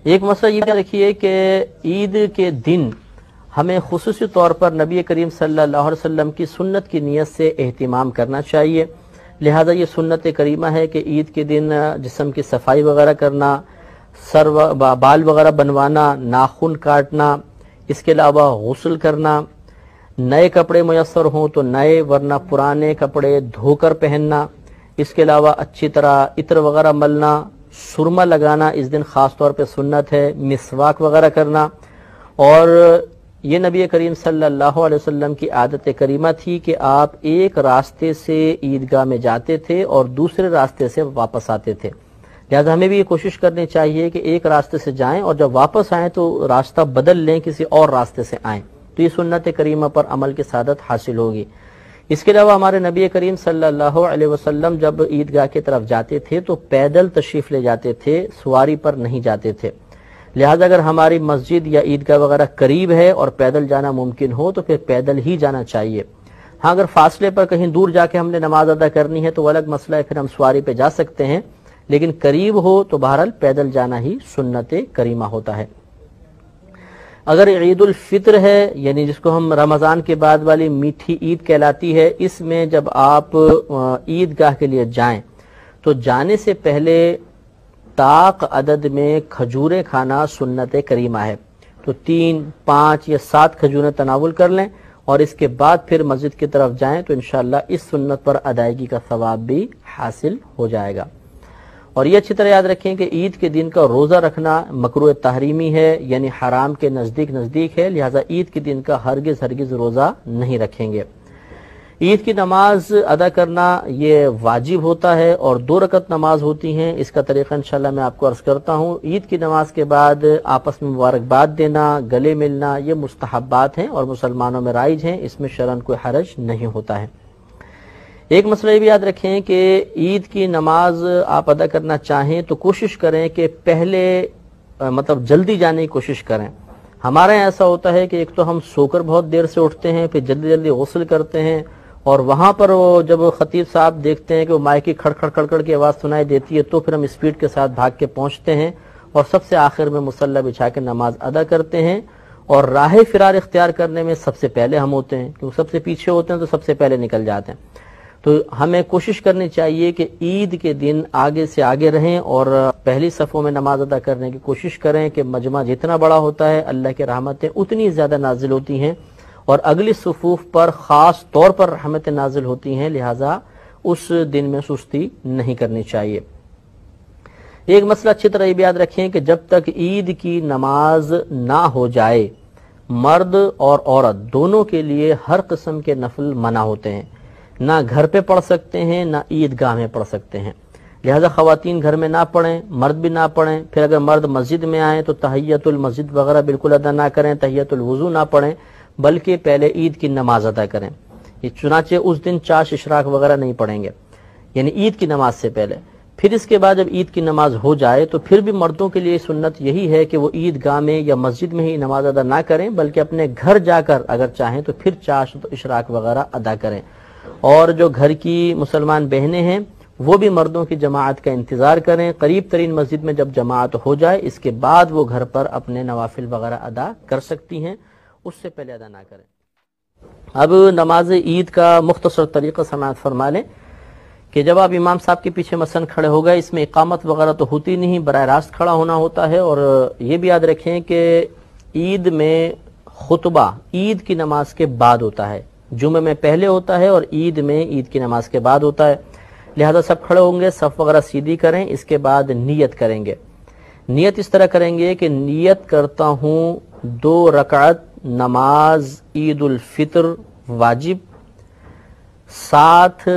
ایک مسئلہ یہ دیکھیے کہ عید کے دن ہمیں خصوصی طور پر نبی کریم صلی اللہ علیہ وسلم کی سنت کی نیت سے اہتمام کرنا چاہیے. لہذا یہ سنت کریمہ ہے کہ عید کے دن جسم کی صفائی وغیرہ کرنا، بال وغیرہ بنوانا، ناخن کاٹنا، اس کے علاوہ غسل کرنا، نئے کپڑے میسر ہوں تو نئے ورنہ پرانے کپڑے دھو کر پہننا، اس کے علاوہ اچھی طرح عطر وغیرہ ملنا، سرما لگانا اس دن خاص طور پہ سنت ہے، مسواک وغیرہ کرنا. اور یہ نبی کریم صلی اللہ علیہ وسلم کی عادت کریمہ تھی کہ آپ ایک راستے سے عیدگاہ میں جاتے تھے اور دوسرے راستے سے واپس آتے تھے. لہذا ہمیں بھی یہ کوشش کرنی چاہیے کہ ایک راستے سے جائیں اور جب واپس آئیں تو راستہ بدل لیں، کسی اور راستے سے آئیں، تو یہ سنت کریمہ پر عمل کی سعادت حاصل ہوگی. اس کے علاوہ ہمارے نبی کریم صلی اللہ علیہ وسلم جب عیدگاہ کی طرف جاتے تھے تو پیدل تشریف لے جاتے تھے، سواری پر نہیں جاتے تھے. لہذا اگر ہماری مسجد یا عیدگاہ وغیرہ قریب ہے اور پیدل جانا ممکن ہو تو پھر پیدل ہی جانا چاہیے. ہاں اگر فاصلے پر کہیں دور جا کے ہم نے نماز ادا کرنی ہے تو وہ الگ مسئلہ ہے، پھر ہم سواری پہ جا سکتے ہیں، لیکن قریب ہو تو بہرحال پیدل جانا ہی سنت کریمہ ہوتا ہے. اگر عید الفطر ہے، یعنی جس کو ہم رمضان کے بعد والی میٹھی عید کہلاتی ہے، اس میں جب آپ عیدگاہ کے لیے جائیں تو جانے سے پہلے طاق عدد میں کھجوریں کھانا سنت کریمہ ہے. تو 3، 5 یا 7 کھجوریں تناول کر لیں اور اس کے بعد پھر مسجد کی طرف جائیں تو انشاءاللہ اس سنت پر ادائیگی کا ثواب بھی حاصل ہو جائے گا. اور یہ اچھی طرح یاد رکھیں کہ عید کے دن کا روزہ رکھنا مکروہ تحریمی ہے، یعنی حرام کے نزدیک ہے، لہذا عید کے دن کا ہرگز روزہ نہیں رکھیں گے. عید کی نماز ادا کرنا یہ واجب ہوتا ہے اور 2 رکعت نماز ہوتی ہیں. اس کا طریقہ انشاءاللہ میں آپ کو عرض کرتا ہوں. عید کی نماز کے بعد آپس میں مبارکباد دینا، گلے ملنا، یہ مستحبات ہیں اور مسلمانوں میں رائج ہیں، اس میں شرعاً کوئی حرج نہیں ہوتا ہے. ایک مسئلہ یہ بھی یاد رکھیں کہ عید کی نماز آپ ادا کرنا چاہیں تو کوشش کریں کہ پہلے جلدی جانے کی کوشش کریں. ہمارے یہاں ایسا ہوتا ہے کہ ایک تو ہم سو کر بہت دیر سے اٹھتے ہیں، پھر جلدی غسل کرتے ہیں اور وہاں پر جب خطیب صاحب دیکھتے ہیں کہ وہ مائک کی کھڑ کھڑ کی آواز سنائی دیتی ہے تو پھر ہم اسپیڈ کے ساتھ بھاگ کے پہنچتے ہیں اور سب سے آخر میں مصلی بچھا کے نماز ادا کرتے ہیں. اور راہ فرار اختیار کرنے میں سب سے پہلے ہم ہوتے ہیں، کیونکہ سب سے پیچھے ہوتے ہیں تو سب سے پہلے نکل جاتے ہیں. تو ہمیں کوشش کرنی چاہیے کہ عید کے دن آگے سے آگے رہیں اور پہلی صفوں میں نماز ادا کرنے کی کوشش کریں کہ مجمع جتنا بڑا ہوتا ہے اللہ کی رحمتیں اتنی زیادہ نازل ہوتی ہیں اور اگلی صفوف پر خاص طور پر رحمتیں نازل ہوتی ہیں، لہٰذا اس دن میں سستی نہیں کرنی چاہیے. ایک مسئلہ اچھی طرح یہ بھی یاد رکھیں کہ جب تک عید کی نماز نہ ہو جائے مرد اور عورت دونوں کے لیے ہر قسم کے نفل منع ہوتے ہیں. نہ گھر پہ پڑھ سکتے ہیں نہ عیدگاہ میں پڑھ سکتے ہیں. لہذا خواتین گھر میں نہ پڑھیں، مرد بھی نہ پڑھیں. پھر اگر مرد مسجد میں آئیں تو تحیۃ المسجد وغیرہ بالکل ادا نہ کریں، تحیۃ الوضو نہ پڑھیں، بلکہ پہلے عید کی نماز ادا کریں. یہ چنانچہ اس دن چاش اشراق وغیرہ نہیں پڑھیں گے، یعنی عید کی نماز سے پہلے. پھر اس کے بعد جب عید کی نماز ہو جائے تو پھر بھی مردوں کے لیے سنت یہی ہے کہ وہ عیدگاہ میں یا مسجد میں ہی نماز ادا نہ کریں، بلکہ اپنے گھر جا کر اگر چاہیں تو پھر چاش اشراق وغیرہ ادا کریں. اور جو گھر کی مسلمان بہنیں ہیں وہ بھی مردوں کی جماعت کا انتظار کریں. قریب ترین مسجد میں جب جماعت ہو جائے اس کے بعد وہ گھر پر اپنے نوافل وغیرہ ادا کر سکتی ہیں، اس سے پہلے ادا نہ کریں. اب نماز عید کا مختصر طریقہ سماعت فرما لیں کہ جب آپ امام صاحب کے پیچھے مثلا کھڑے ہو گئے، اس میں اقامت وغیرہ تو ہوتی نہیں، براہ راست کھڑا ہونا ہوتا ہے. اور یہ بھی یاد رکھیں کہ عید میں خطبہ عید کی نماز کے بعد ہوتا ہے، جمعہ میں پہلے ہوتا ہے اور عید میں عید کی نماز کے بعد ہوتا ہے. لہذا سب کھڑے ہوں گے، صف وغیرہ سیدھی کریں، اس کے بعد نیت کریں گے. نیت اس طرح کریں گے کہ نیت کرتا ہوں 2 رکعت نماز عید الفطر واجب 7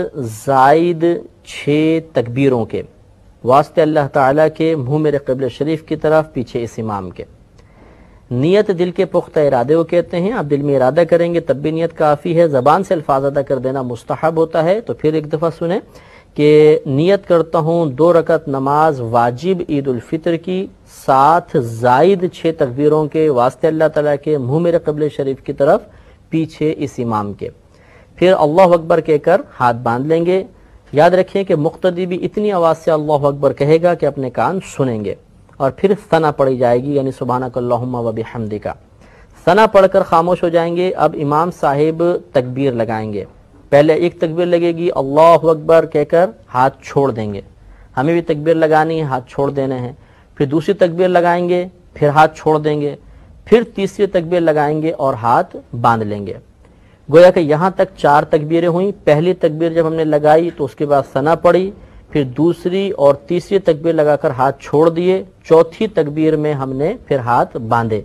زائد 6 تکبیروں کے واسطے اللہ تعالیٰ کے، منہ میرے قبلہ شریف کی طرف، پیچھے اس امام کے. نیت دل کے پختہ ارادے کو کہتے ہیں. آپ دل میں ارادہ کریں گے تب بھی نیت کافی ہے، زبان سے الفاظ ادا کر دینا مستحب ہوتا ہے. تو پھر ایک دفعہ سنیں کہ نیت کرتا ہوں 2 رکعت نماز واجب عید الفطر کی 7 زائد 6 تکبیروں کے واسطے اللہ تعالیٰ کے، منہ میرے قبلہ شریف کی طرف، پیچھے اس امام کے. پھر اللہ اکبر کہہ کر ہاتھ باندھ لیں گے. یاد رکھیں کہ مقتدی بھی اتنی آواز سے اللہ اکبر کہے گا کہ اپنے کان سنیں گے. اور پھر ثنا پڑھی جائے گی، یعنی سبحانک اللہم و بحمدک۔ ثنا پڑھ کر خاموش ہو جائیں گے۔ اب امام صاحب تکبیر لگائیں گے۔ پہلے ایک تکبیر لگے گی اللہ اکبر کہہ کر ہاتھ چھوڑ دیں گے، ہمیں بھی تکبیر لگانی ہے، ہاتھ چھوڑ دینے ہیں۔ پھر دوسری تکبیر لگائیں گے، پھر ہاتھ چھوڑ دیں گے، پھر تیسری تکبیر لگائیں گے اور ہاتھ باندھ لیں گے۔ گویا کہ یہاں تک 4 تکبیریں ہوئیں۔ پہلی تکبیر جب ہم نے لگائی تو اس کے بعد ثنا پڑھی، پھر دوسری اور تیسری تکبیر لگا کر ہاتھ چھوڑ دیے، چوتھی تکبیر میں ہم نے پھر ہاتھ باندھے،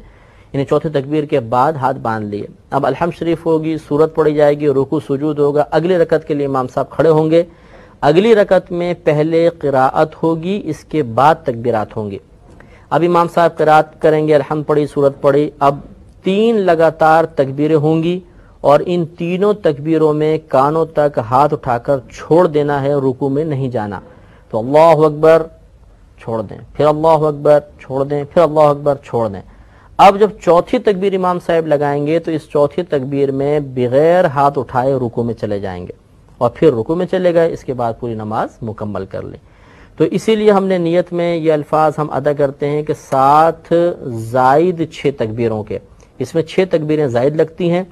یعنی چوتھی تکبیر کے بعد ہاتھ باندھ لیے۔ اب الحمد شریف ہوگی، سورت پڑھی جائے گی، رکوع سجود ہوگا۔ اگلی رکعت کے لیے امام صاحب کھڑے ہوں گے۔ اگلی رکعت میں پہلے قراءت ہوگی، اس کے بعد تکبیرات ہوں گی۔ اب امام صاحب قراءت کریں گے، الحمد پڑھی، سورت پڑھی۔ اب 3 لگاتار تکبیریں ہوں گی اور ان تینوں تکبیروں میں کانوں تک ہاتھ اٹھا کر چھوڑ دینا ہے، رکوع میں نہیں جانا۔ تو اللہ اکبر چھوڑ دیں، پھر اللہ اکبر چھوڑ دیں، پھر اللہ اکبر چھوڑ دیں۔ اب جب چوتھی تکبیر امام صاحب لگائیں گے تو اس چوتھی تکبیر میں بغیر ہاتھ اٹھائے رکوع میں چلے جائیں گے اور پھر رکوع میں چلے گئے، اس کے بعد پوری نماز مکمل کر لیں۔ تو اسی لیے ہم نے نیت میں یہ الفاظ ہم ادا کرتے ہیں کہ 7 زائد 6 تکبیروں کے، اس میں 6 تکبیریں زائد لگتی ہیں۔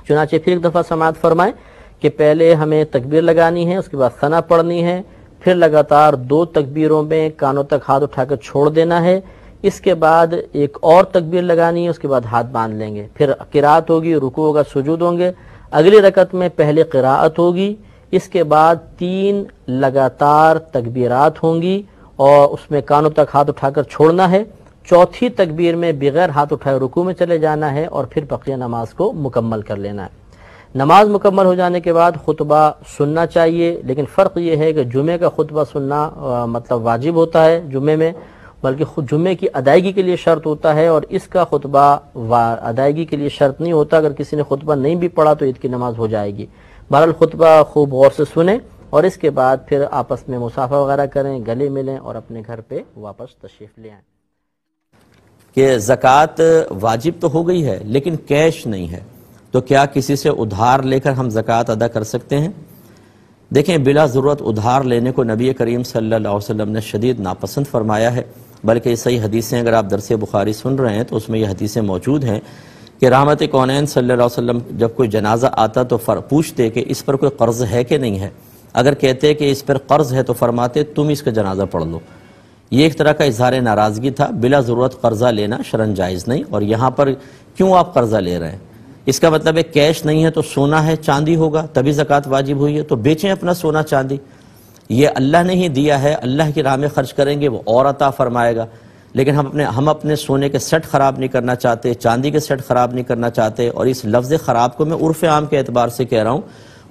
چنانچہ پھر ایک دفعہ سماعت فرمائیں کہ پہلے ہمیں تکبیر لگانی ہے، اس کے بعد ثنا پڑھنی ہے، پھر لگاتار 2 تکبیروں میں کانوں تک ہاتھ اٹھا کر چھوڑ دینا ہے، اس کے بعد ایک اور تکبیر لگانی ہے، اس کے بعد ہاتھ باندھ لیں گے، پھر قراءت ہوگی، رکوع ہوگا، سجود ہوں گے۔ اگلی رکعت میں پہلے قراءت ہوگی، اس کے بعد 3 لگاتار تکبیرات ہوں گی اور اس میں کانوں تک ہاتھ اٹھا کر چھوڑنا ہے۔ چوتھی تکبیر میں بغیر ہاتھ اٹھائے رکوع میں چلے جانا ہے اور پھر بقیہ نماز کو مکمل کر لینا ہے۔ نماز مکمل ہو جانے کے بعد خطبہ سننا چاہیے، لیکن فرق یہ ہے کہ جمعے کا خطبہ سننا مطلب واجب ہوتا ہے جمعے میں، بلکہ خود جمعے کی ادائیگی کے لیے شرط ہوتا ہے، اور اس کا خطبہ ادائیگی کے لیے شرط نہیں ہوتا۔ اگر کسی نے خطبہ نہیں بھی پڑھا تو عید کی نماز ہو جائے گی۔ بہرحال خطبہ خوب غور سے سنیں اور اس کے بعد پھر آپس میں مصافحہ وغیرہ کریں، گلے ملیں اور اپنے گھر پہ واپس تشریف لے آئیں۔ کہ زکوٰۃ واجب تو ہو گئی ہے لیکن کیش نہیں ہے، تو کیا کسی سے ادھار لے کر ہم زکوٰۃ ادا کر سکتے ہیں؟ دیکھیں، بلا ضرورت ادھار لینے کو نبی کریم صلی اللہ علیہ وسلم نے شدید ناپسند فرمایا ہے، بلکہ یہ صحیح حدیثیں اگر آپ درس بخاری سن رہے ہیں تو اس میں یہ حدیثیں موجود ہیں کہ رحمت کونین صلی اللہ علیہ وسلم جب کوئی جنازہ آتا تو پوچھتے کہ اس پر کوئی قرض ہے کہ نہیں ہے۔ اگر کہتے کہ اس پر قرض ہے تو فرماتے تم اس کا جنازہ پڑھ لو۔ یہ ایک طرح کا اظہار ناراضگی تھا۔ بلا ضرورت قرضہ لینا شرعاً جائز نہیں، اور یہاں پر کیوں آپ قرضہ لے رہے ہیں؟ اس کا مطلب ہے کیش نہیں ہے تو سونا ہے، چاندی ہوگا تبھی زکوٰۃ واجب ہوئی ہے، تو بیچیں اپنا سونا چاندی۔ یہ اللہ نے ہی دیا ہے، اللہ کی راہ میں خرچ کریں گے وہ اور عطا فرمائے گا، لیکن ہم اپنے سونے کے سیٹ خراب نہیں کرنا چاہتے، چاندی کے سیٹ خراب نہیں کرنا چاہتے۔ اور اس لفظ خراب کو میں عرف عام کے اعتبار سے کہہ رہا ہوں،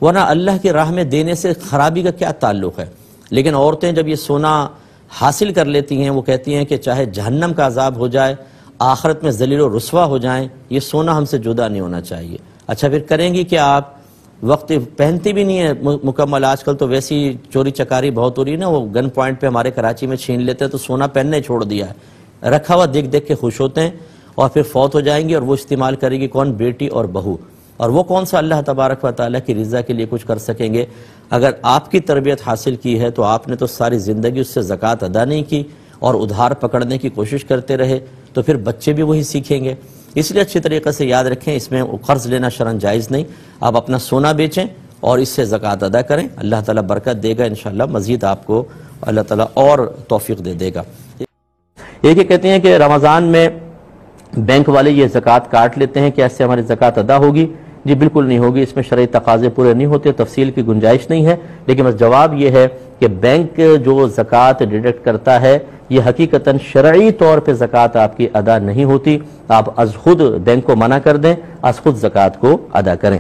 ورنہ اللہ کی راہ میں دینے سے خرابی کا کیا تعلق ہے؟ لیکن عورتیں جب یہ سونا حاصل کر لیتی ہیں، وہ کہتی ہیں کہ چاہے جہنم کا عذاب ہو جائے، آخرت میں ذلیل و رسوا ہو جائیں، یہ سونا ہم سے جدا نہیں ہونا چاہیے۔ اچھا پھر کریں گی کیا آپ؟ وقت پہنتی بھی نہیں ہے مکمل، آج کل تو ویسی چوری چکاری بہت ہو رہی ہے نا، وہ گن پوائنٹ پہ ہمارے کراچی میں چھین لیتے ہیں، تو سونا پہننے ہی چھوڑ دیا ہے، رکھا ہوا دیکھ دیکھ کے خوش ہوتے ہیں، اور پھر فوت ہو جائیں گی اور وہ استعمال کرے گی کون؟ بیٹی اور بہو، اور وہ کون سا اللہ تبارک و تعالیٰ کی رضا کے لیے کچھ کر سکیں گے؟ اگر آپ کی تربیت حاصل کی ہے تو آپ نے تو ساری زندگی اس سے زکوٰۃ ادا نہیں کی اور ادھار پکڑنے کی کوشش کرتے رہے، تو پھر بچے بھی وہی سیکھیں گے۔ اس لیے اچھی طریقے سے یاد رکھیں، اس میں قرض لینا شرعاً جائز نہیں۔ آپ اپنا سونا بیچیں اور اس سے زکوٰۃ ادا کریں، اللہ تعالیٰ برکت دے گا، انشاءاللہ مزید آپ کو اللہ تعالیٰ اور توفیق دے گا۔ ایک یہ کہتے ہیں کہ رمضان میں بینک والے یہ زکوٰۃ کاٹ لیتے ہیں، کیا اس سے ہماری زکوٰۃ ادا ہوگی؟ جی بالکل نہیں ہوگی، اس میں شرعی تقاضے پورے نہیں ہوتے، تفصیل کی گنجائش نہیں ہے، لیکن بس جواب یہ ہے کہ بینک جو زکوٰۃ ڈیڈکٹ کرتا ہے یہ حقیقتاً شرعی طور پہ زکوٰۃ آپ کی ادا نہیں ہوتی۔ آپ از خود بینک کو منع کر دیں، از خود زکوٰۃ کو ادا کریں۔